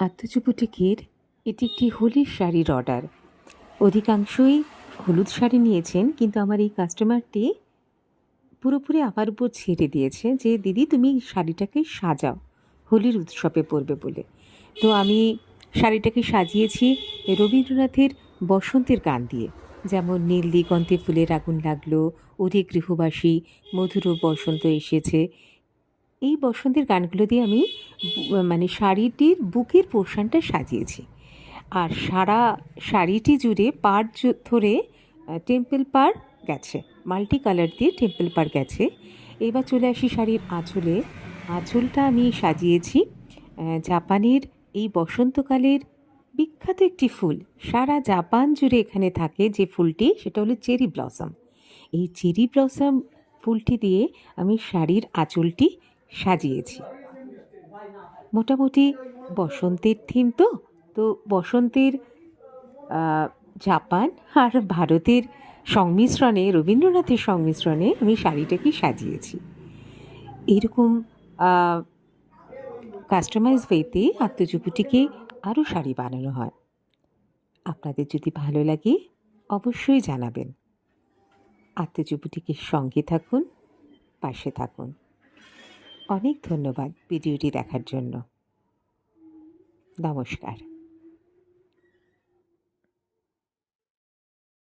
আত্মজীবটিকের এটি একটি হোলির শাড়ির অর্ডার। অধিকাংশই হলুদ শাড়ি নিয়েছেন, কিন্তু আমার এই কাস্টমারটি পুরোপুরি আমার উপর ছেড়ে দিয়েছে যে দিদি তুমি শাড়িটাকে সাজাও হোলির উৎসবে পরবে বলে। তো আমি শাড়িটাকে সাজিয়েছি রবীন্দ্রনাথের বসন্তের গান দিয়ে, যেমন নীল দিগন্তে ফুলের আগুন লাগলো, ওরে গৃহবাসী, মধুর বসন্ত এসেছে। এই বসন্তের গানগুলো দিয়ে আমি মানে শাড়িটির বুকের পোর্শনটা সাজিয়েছি। আর সারা শাড়িটি জুড়ে পাড় ধরে টেম্পল পাড় গেছে, মাল্টি কালার দিয়ে টেম্পল পাড় গেছে। এবার চলে আসি শাড়ির আঁচলে। আঁচলটা আমি সাজিয়েছি জাপানের এই বসন্তকালের বিখ্যাত একটি ফুল, সারা জাপান জুড়ে এখানে থাকে যে ফুলটি, সেটা হলো চেরি ব্লসম। এই চেরি ব্লসম ফুলটি দিয়ে আমি শাড়ির আঁচলটি সাজিয়েছি। মোটামুটি বসন্তের থিম তো বসন্তের জাপান আর ভারতের সংমিশ্রণে, রবীন্দ্রনাথের সংমিশ্রণে আমি শাড়িটাকে সাজিয়েছি। এরকম কাস্টমাইজ ওয়েতে আত্মজীবটিকে আরও শাড়ি বানানো হয়। আপনাদের যদি ভালো লাগে অবশ্যই জানাবেন। আত্মজীবটিকে সঙ্গে থাকুন, পাশে থাকুন। অনেক ধন্যবাদ ভিডিওটি দেখার জন্য। নমস্কার।